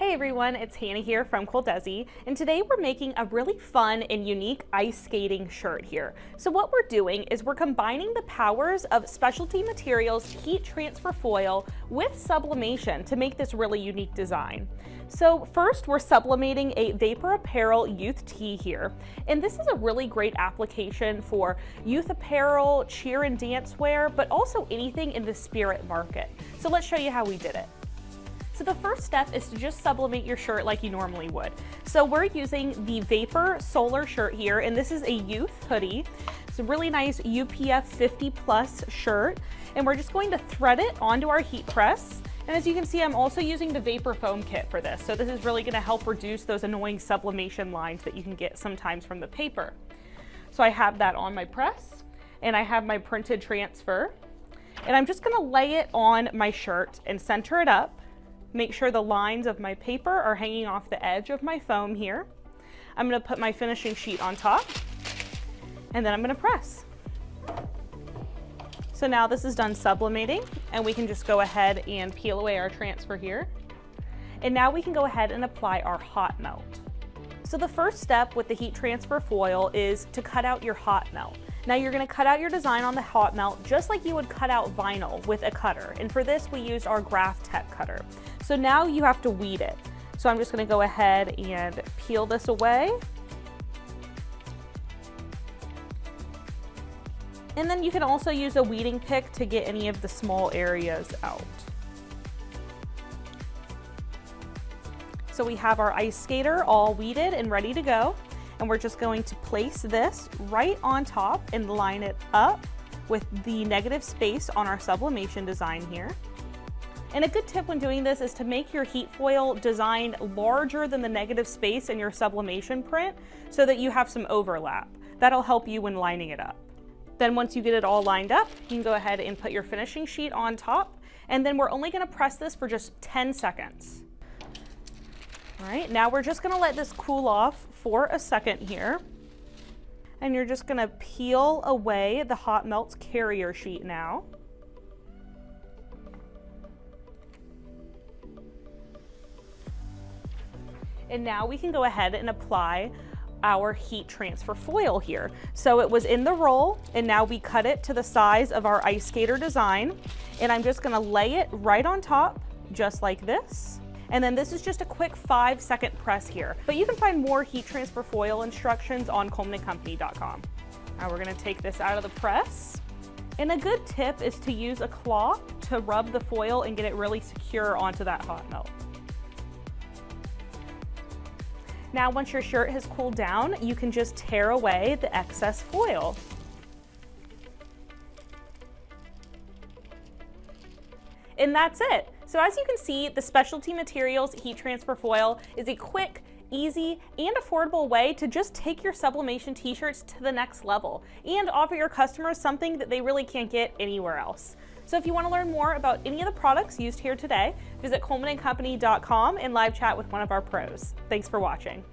Hey everyone, it's Hannah here from ColDesi, and today we're making a really fun and unique ice skating shirt here. So what we're doing is we're combining the powers of specialty materials, heat transfer foil, with sublimation to make this really unique design. So first we're sublimating a Vapor Apparel youth tee here, and this is a really great application for youth apparel, cheer and dance wear, but also anything in the spirit market. So let's show you how we did it. So the first step is to just sublimate your shirt like you normally would. So we're using the Vapor Solar shirt here, and this is a youth hoodie. It's a really nice UPF 50+ shirt, and we're just going to thread it onto our heat press. And as you can see, I'm also using the Vapor Foam kit for this. So this is really gonna help reduce those annoying sublimation lines that you can get sometimes from the paper. So I have that on my press, and I have my printed transfer, and I'm just gonna lay it on my shirt and center it up. Make sure the lines of my paper are hanging off the edge of my foam here. I'm going to put my finishing sheet on top, and then I'm going to press. So now this is done sublimating, and we can just go ahead and peel away our transfer here. And now we can go ahead and apply our hot melt. So the first step with the heat transfer foil is to cut out your hot melt. Now you're going to cut out your design on the hot melt just like you would cut out vinyl with a cutter. And for this we used our Graphtec cutter. So now you have to weed it. So I'm just going to go ahead and peel this away. And then you can also use a weeding pick to get any of the small areas out. So we have our ice skater all weeded and ready to go. And we're just going to place this right on top and line it up with the negative space on our sublimation design here. And a good tip when doing this is to make your heat foil design larger than the negative space in your sublimation print so that you have some overlap. That'll help you when lining it up. Then once you get it all lined up, you can go ahead and put your finishing sheet on top, and then we're only gonna press this for just 10 seconds. All right, now we're just gonna let this cool off for a second here. And you're just gonna peel away the hot melt's carrier sheet now. And now we can go ahead and apply our heat transfer foil here. So it was in the roll, and now we cut it to the size of our ice skater design. And I'm just gonna lay it right on top, just like this. And then this is just a quick 5-second press here. But you can find more heat transfer foil instructions on colemanandcompany.com. Now we're gonna take this out of the press. And a good tip is to use a cloth to rub the foil and get it really secure onto that hot melt. Now once your shirt has cooled down, you can just tear away the excess foil. And that's it. So as you can see, the specialty materials heat transfer foil is a quick, easy, and affordable way to just take your sublimation t-shirts to the next level and offer your customers something that they really can't get anywhere else. So if you want to learn more about any of the products used here today, visit colemanandcompany.com and live chat with one of our pros. Thanks for watching.